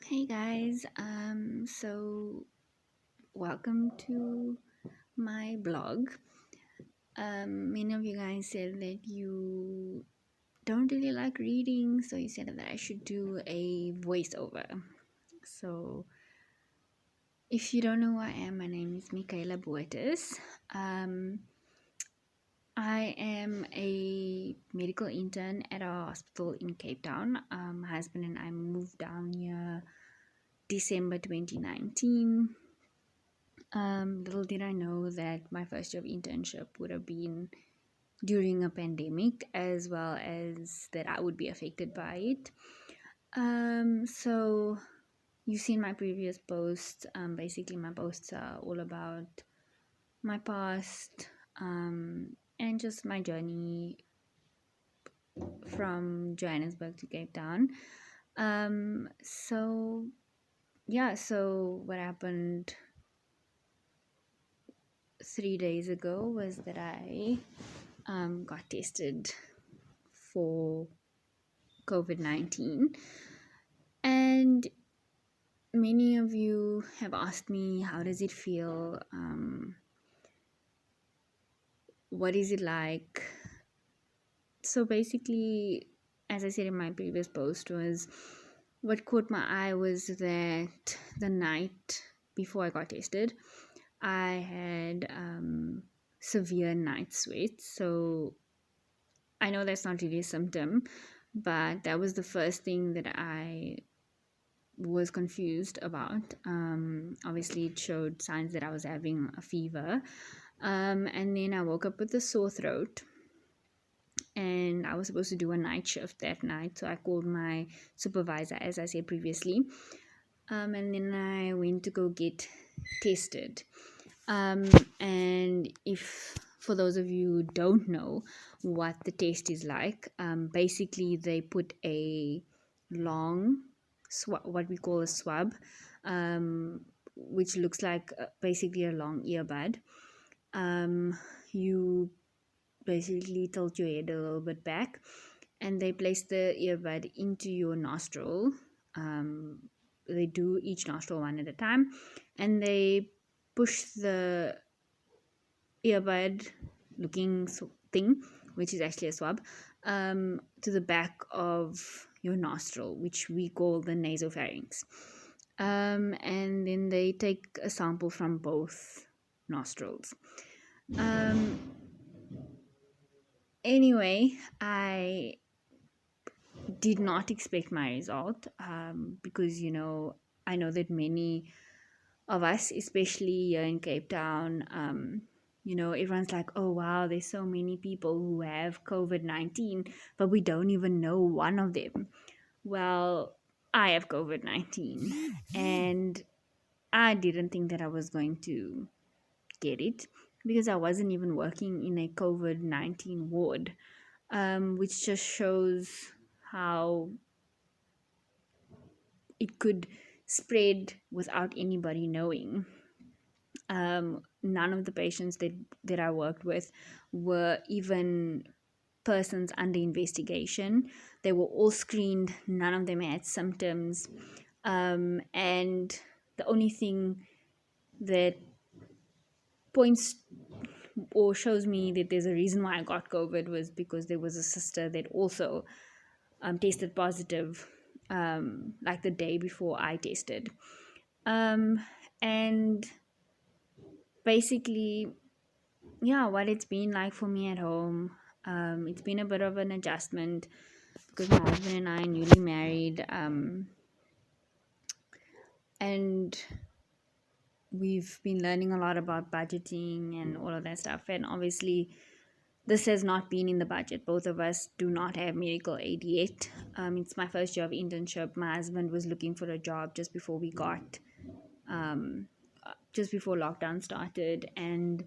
Hey guys, so welcome to my blog. Many of you guys said that you don't really like reading, so you said that I should do a voiceover. So, if you don't know who I am, my name is Michaela Boetis. Um, I am a medical intern at a hospital in Cape Town. My husband and I moved down here December 2019. Little did I know that my first job internship would have been during a pandemic, as well as that I would be affected by it. So you've seen my previous posts. Basically, my posts are all about my past and just my journey from Johannesburg to Cape Town. So yeah, so what happened 3 days ago was that I got tested for COVID-19. And many of you have asked me, how does it feel? What is it like? So basically, as I said in my previous post, was what caught my eye was that the night before I got tested, I had severe night sweats. So I know that's not really a symptom, but that was the first thing that I was confused about. Obviously, it showed signs that I was having a fever. And then I woke up with a sore throat, and I was supposed to do a night shift that night. So I called my supervisor, as I said previously. And then I went to go get tested. And if for those of you who don't know what the test is like, basically they put a long what we call a swab, which looks like basically a long earbud. You basically tilt your head a little bit back, and they place the earbud into your nostril. They do each nostril one at a time, and they push the earbud looking thing, which is actually a swab, to the back of your nostril, which we call the nasopharynx. And then they take a sample from both nostrils. Anyway, I did not expect my result, because I know that many of us, especially here in Cape Town, everyone's like, oh wow, there's so many people who have COVID-19, but we don't even know one of them. Well, I have COVID-19, and I didn't think that I was going to get it because I wasn't even working in a COVID-19 ward, which just shows how it could spread without anybody knowing. None of the patients that I worked with were even persons under investigation. They were all screened, none of them had symptoms. And the only thing that points or shows me that there's a reason why I got COVID was because there was a sister that also tested positive, like the day before I tested. And basically, yeah, what it's been like for me at home, it's been a bit of an adjustment because my husband and I are newly married, and we've been learning a lot about budgeting and all of that stuff. And obviously, this has not been in the budget. Both of us do not have medical aid yet. It's my first job internship. My husband was looking for a job just before lockdown started, and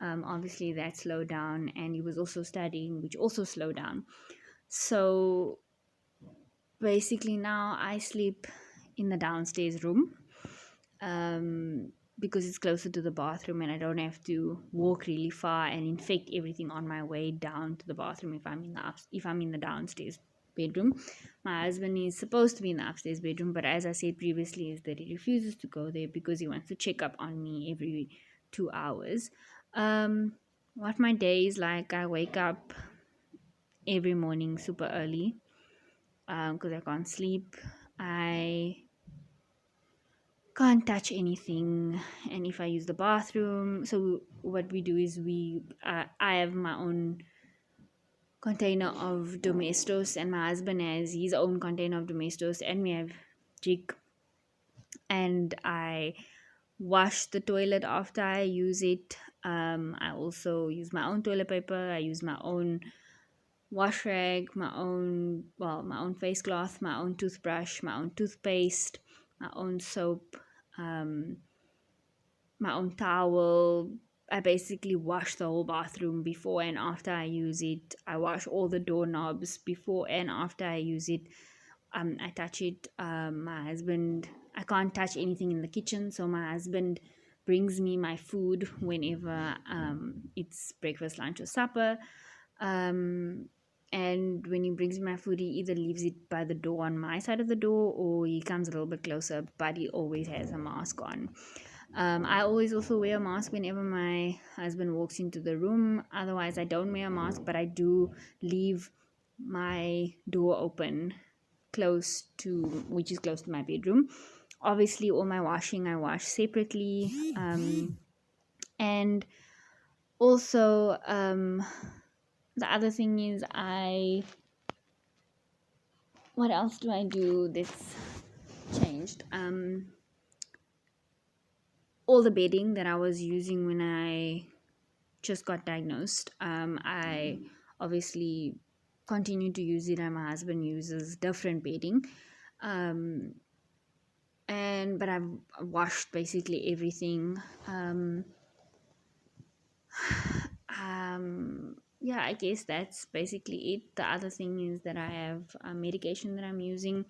obviously that slowed down. And he was also studying, which also slowed down. So basically, now I sleep in the downstairs room, because it's closer to the bathroom and I don't have to walk really far and infect everything on my way down to the bathroom if I'm in the downstairs bedroom. My husband is supposed to be in the upstairs bedroom, but as I said previously, is that he refuses to go there because he wants to check up on me every 2 hours. Um, what my day is like, I wake up every morning super early because I can't sleep. I can't touch anything, and if I use the bathroom, so what we do is I have my own container of domestos, and my husband has his own container of domestos, and we have jig, and I wash the toilet after I use it. I also use my own toilet paper. I use my own wash rag, my own face cloth, my own toothbrush, my own toothpaste, my own soap, um, my own towel. I basically wash the whole bathroom before and after I use it. I wash all the doorknobs before and after I use it. I touch it. My husband, I can't touch anything in the kitchen, so my husband brings me my food whenever it's breakfast, lunch, or supper. Um, and when he brings me my food, he either leaves it by the door on my side of the door or he comes a little bit closer, but he always has a mask on. I always also wear a mask whenever my husband walks into the room. Otherwise, I don't wear a mask, but I do leave my door open which is close to my bedroom. Obviously, all my washing I wash separately. And also, the other thing is what else do I do that's changed? All the bedding that I was using when I just got diagnosed, I obviously continue to use it, and my husband uses different bedding. Um, but I've washed basically everything. Yeah, I guess that's basically it. The other thing is that I have a medication that I'm using.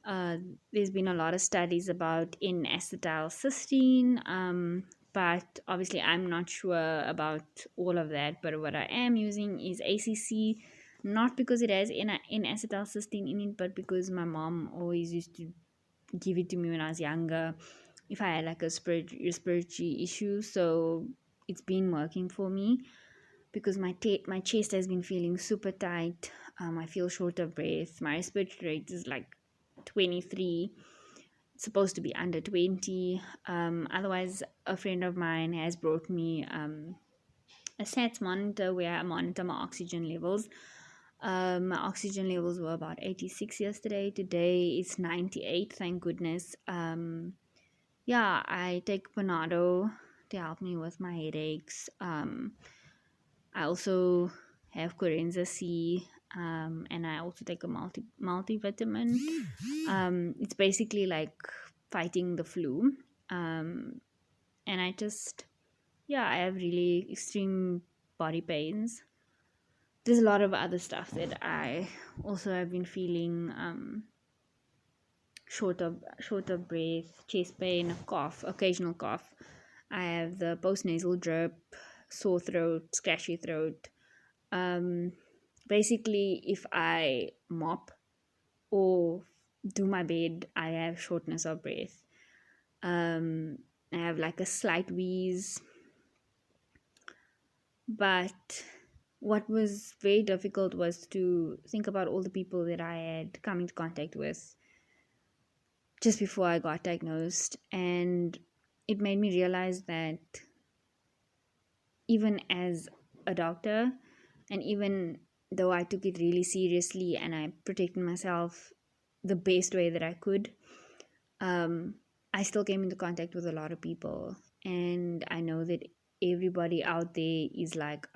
Uh, there's been a lot of studies about N-acetylcysteine, but obviously I'm not sure about all of that. But what I am using is ACC, not because it has N-acetylcysteine in it, but because my mom always used to give it to me when I was younger if I had like a respiratory issue. So it's been working for me because my chest has been feeling super tight. I feel short of breath. My respiratory rate is like 23. It's supposed to be under 20. Otherwise, a friend of mine has brought me a SATS monitor where I monitor my oxygen levels. My oxygen levels were about 86 yesterday. Today it's 98, thank goodness. Yeah, I take Panado to help me with my headaches. I also have Corenza C, and I also take a multivitamin. It's basically like fighting the flu. And I have really extreme body pains. There's a lot of other stuff that I also have been feeling. Short of breath, chest pain, a cough, occasional cough. I have the postnasal drip, sore throat, scratchy throat. Basically, if I mop or do my bed, I have shortness of breath. I have like a slight wheeze. But what was very difficult was to think about all the people that I had come into contact with just before I got diagnosed. And it made me realize that even as a doctor, and even though I took it really seriously and I protected myself the best way that I could, I still came into contact with a lot of people. And I know that everybody out there is like,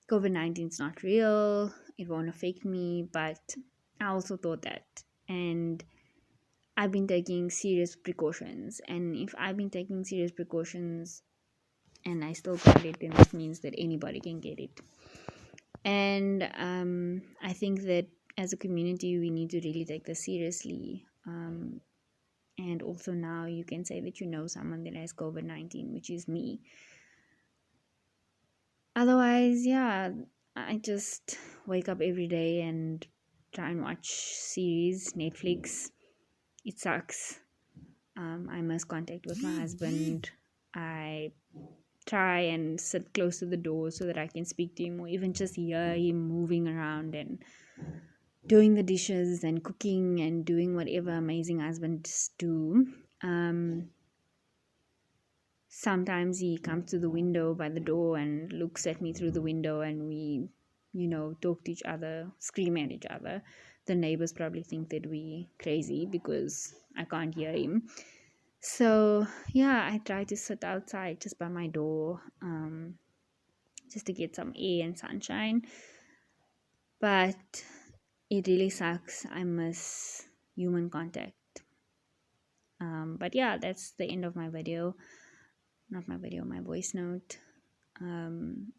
COVID 19 is not real, it won't affect me. But I also thought that. And I've been taking serious precautions. And if I've been taking serious precautions and I still got it, then that means that anybody can get it. And I think that as a community, we need to really take this seriously. And also now you can say that you know someone that has COVID 19, which is me. Otherwise, yeah, I just wake up every day and try and watch series, Netflix. It sucks. I miss contact with my husband. I try and sit close to the door so that I can speak to him or even just hear him moving around and doing the dishes and cooking and doing whatever amazing husbands do. Um, Sometimes he comes to the window by the door and looks at me through the window, and we, talk to each other, scream at each other. The neighbors probably think that we crazy because I can't hear him. So yeah, I try to sit outside just by my door, just to get some air and sunshine. But it really sucks. I miss human contact. But yeah, that's the end of my video. Not my video, my voice note. Um,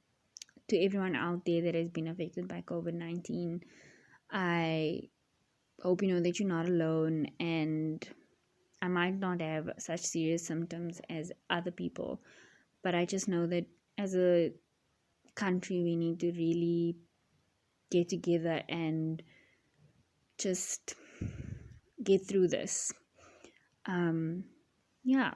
to everyone out there that has been affected by COVID-19, I hope you know that you're not alone, and I might not have such serious symptoms as other people, but I just know that as a country, we need to really get together and just get through this. Yeah.